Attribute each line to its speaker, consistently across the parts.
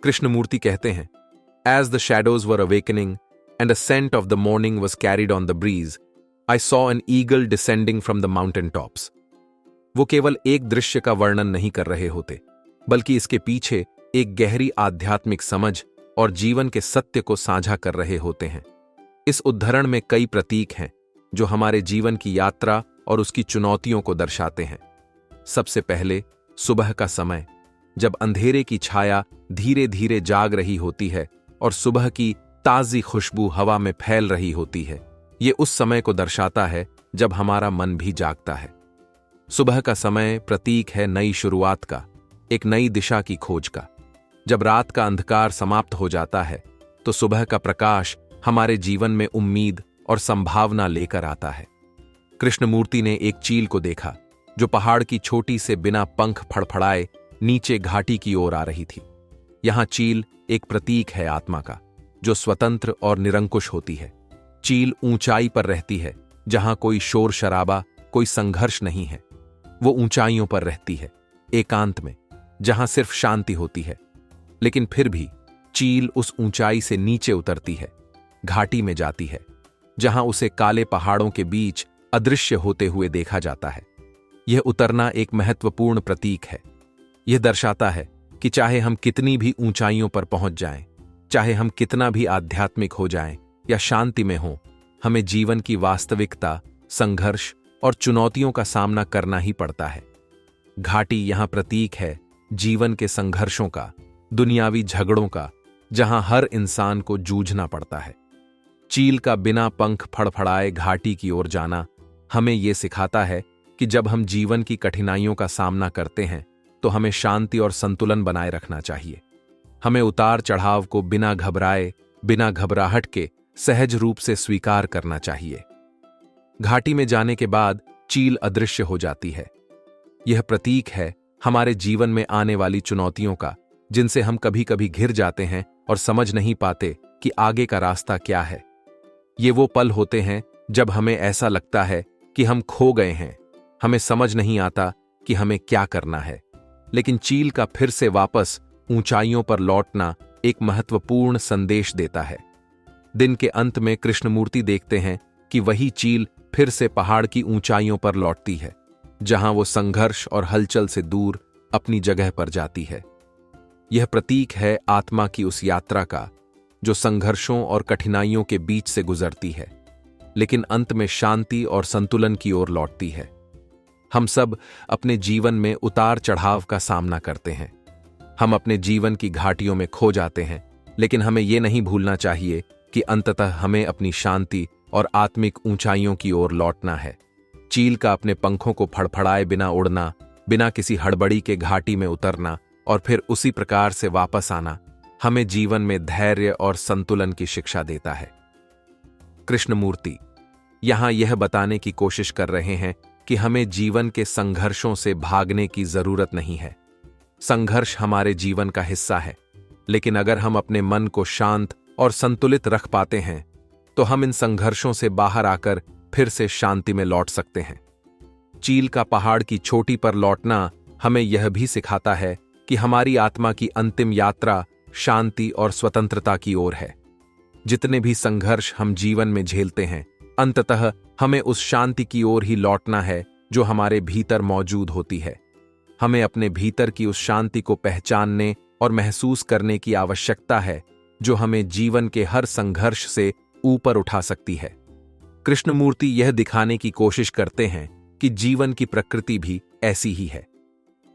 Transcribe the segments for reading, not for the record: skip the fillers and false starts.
Speaker 1: कृष्णमूर्ति कहते हैं, As the shadows were awakening and a scent of the morning was carried on the breeze, I saw an eagle descending from the mountain tops. वो केवल एक दृश्य का वर्णन नहीं कर रहे होते, बल्कि इसके पीछे एक गहरी आध्यात्मिक समझ और जीवन के सत्य को साझा कर रहे होते हैं। इस उद्धरण में कई प्रतीक हैं जो हमारे जीवन की यात्रा और उसकी चुनौतियों को दर्शाते हैं। सबसे पहले सुबह का समय, जब अंधेरे की छाया धीरे धीरे जाग रही होती है और सुबह की ताजी खुशबू हवा में फैल रही होती है। ये उस समय को दर्शाता है जब हमारा मन भी जागता है। सुबह का समय प्रतीक है नई शुरुआत का, एक नई दिशा की खोज का। जब रात का अंधकार समाप्त हो जाता है तो सुबह का प्रकाश हमारे जीवन में उम्मीद और संभावना लेकर आता है। कृष्णमूर्ति ने एक चील को देखा जो पहाड़ की छोटी से बिना पंख फड़फड़ाए नीचे घाटी की ओर आ रही थी। यहां चील एक प्रतीक है आत्मा का, जो स्वतंत्र और निरंकुश होती है। चील ऊंचाई पर रहती है, जहां कोई शोर शराबा, कोई संघर्ष नहीं है। वो ऊंचाइयों पर रहती है, एकांत में, जहां सिर्फ शांति होती है। लेकिन फिर भी चील उस ऊंचाई से नीचे उतरती है, घाटी में जाती है, जहां उसे काले पहाड़ों के बीच अदृश्य होते हुए देखा जाता है। यह उतरना एक महत्वपूर्ण प्रतीक है। यह दर्शाता है कि चाहे हम कितनी भी ऊंचाइयों पर पहुंच जाएं, चाहे हम कितना भी आध्यात्मिक हो जाएं या शांति में हों, हमें जीवन की वास्तविकता, संघर्ष और चुनौतियों का सामना करना ही पड़ता है। घाटी यहां प्रतीक है जीवन के संघर्षों का, दुनियावी झगड़ों का, जहां हर इंसान को जूझना पड़ता है। चील का बिना पंख फड़फड़ाए घाटी की ओर जाना हमें यह सिखाता है कि जब हम जीवन की कठिनाइयों का सामना करते हैं तो हमें शांति और संतुलन बनाए रखना चाहिए। हमें उतार चढ़ाव को बिना घबराए, बिना घबराहट के सहज रूप से स्वीकार करना चाहिए। घाटी में जाने के बाद चील अदृश्य हो जाती है। यह प्रतीक है हमारे जीवन में आने वाली चुनौतियों का, जिनसे हम कभी कभी घिर जाते हैं और समझ नहीं पाते कि आगे का रास्ता क्या है। ये वो पल होते हैं जब हमें ऐसा लगता है कि हम खो गए हैं, हमें समझ नहीं आता कि हमें क्या करना है। लेकिन चील का फिर से वापस ऊंचाइयों पर लौटना एक महत्वपूर्ण संदेश देता है। दिन के अंत में कृष्णमूर्ति देखते हैं कि वही चील फिर से पहाड़ की ऊंचाइयों पर लौटती है, जहां वो संघर्ष और हलचल से दूर अपनी जगह पर जाती है। यह प्रतीक है आत्मा की उस यात्रा का, जो संघर्षों और कठिनाइयों के बीच से गुजरती है, लेकिन अंत में शांति और संतुलन की ओर लौटती है। हम सब अपने जीवन में उतार चढ़ाव का सामना करते हैं। हम अपने जीवन की घाटियों में खो जाते हैं, लेकिन हमें यह नहीं भूलना चाहिए कि अंततः हमें अपनी शांति और आत्मिक ऊंचाइयों की ओर लौटना है। चील का अपने पंखों को फड़फड़ाए बिना उड़ना, बिना किसी हड़बड़ी के घाटी में उतरना और फिर उसी प्रकार से वापस आना हमें जीवन में धैर्य और संतुलन की शिक्षा देता है। कृष्णमूर्ति यहां यह बताने की कोशिश कर रहे हैं कि हमें जीवन के संघर्षों से भागने की जरूरत नहीं है। संघर्ष हमारे जीवन का हिस्सा है, लेकिन अगर हम अपने मन को शांत और संतुलित रख पाते हैं तो हम इन संघर्षों से बाहर आकर फिर से शांति में लौट सकते हैं। चील का पहाड़ की चोटी पर लौटना हमें यह भी सिखाता है कि हमारी आत्मा की अंतिम यात्रा शांति और स्वतंत्रता की ओर है। जितने भी संघर्ष हम जीवन में झेलते हैं, अंततः हमें उस शांति की ओर ही लौटना है जो हमारे भीतर मौजूद होती है। हमें अपने भीतर की उस शांति को पहचानने और महसूस करने की आवश्यकता है, जो हमें जीवन के हर संघर्ष से ऊपर उठा सकती है। कृष्णमूर्ति यह दिखाने की कोशिश करते हैं कि जीवन की प्रकृति भी ऐसी ही है।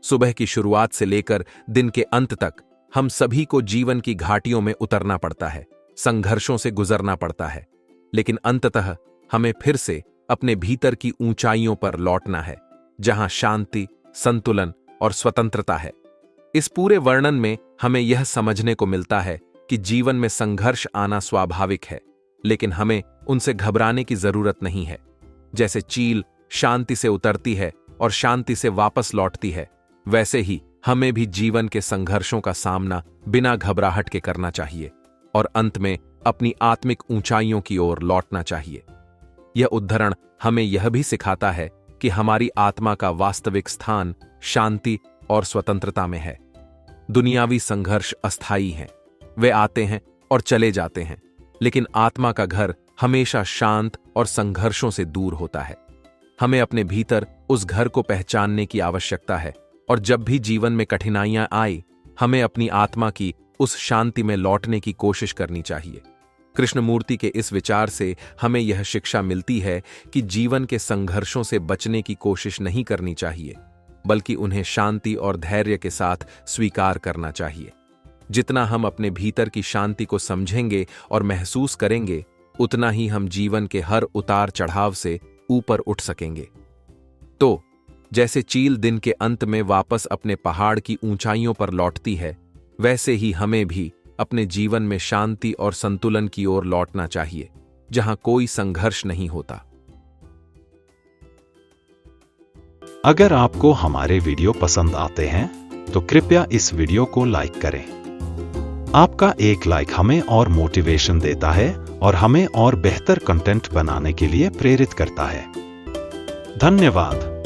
Speaker 1: सुबह की शुरुआत से लेकर दिन के अंत तक हम सभी को जीवन की घाटियों में उतरना पड़ता है, संघर्षों से गुजरना पड़ता है, लेकिन अंततः हमें फिर से अपने भीतर की ऊंचाइयों पर लौटना है, जहां शांति, संतुलन और स्वतंत्रता है। इस पूरे वर्णन में हमें यह समझने को मिलता है कि जीवन में संघर्ष आना स्वाभाविक है, लेकिन हमें उनसे घबराने की जरूरत नहीं है। जैसे चील शांति से उतरती है और शांति से वापस लौटती है, वैसे ही हमें भी जीवन के संघर्षों का सामना बिना घबराहट के करना चाहिए और अंत में अपनी आत्मिक ऊंचाइयों की ओर लौटना चाहिए। यह उद्धरण हमें यह भी सिखाता है कि हमारी आत्मा का वास्तविक स्थान शांति और स्वतंत्रता में है। दुनियावी संघर्ष अस्थायी हैं, वे आते हैं और चले जाते हैं, लेकिन आत्मा का घर हमेशा शांत और संघर्षों से दूर होता है। हमें अपने भीतर उस घर को पहचानने की आवश्यकता है, और जब भी जीवन में कठिनाइयां आए, हमें अपनी आत्मा की उस शांति में लौटने की कोशिश करनी चाहिए। कृष्णमूर्ति के इस विचार से हमें यह शिक्षा मिलती है कि जीवन के संघर्षों से बचने की कोशिश नहीं करनी चाहिए, बल्कि उन्हें शांति और धैर्य के साथ स्वीकार करना चाहिए। जितना हम अपने भीतर की शांति को समझेंगे और महसूस करेंगे, उतना ही हम जीवन के हर उतार चढ़ाव से ऊपर उठ सकेंगे। तो जैसे चील दिन के अंत में वापस अपने पहाड़ की ऊंचाइयों पर लौटती है, वैसे ही हमें भी अपने जीवन में शांति और संतुलन की ओर लौटना चाहिए, जहां कोई संघर्ष नहीं होता।
Speaker 2: अगर आपको हमारे वीडियो पसंद आते हैं तो कृपया इस वीडियो को लाइक करें। आपका एक लाइक हमें और मोटिवेशन देता है और हमें और बेहतर कंटेंट बनाने के लिए प्रेरित करता है। धन्यवाद।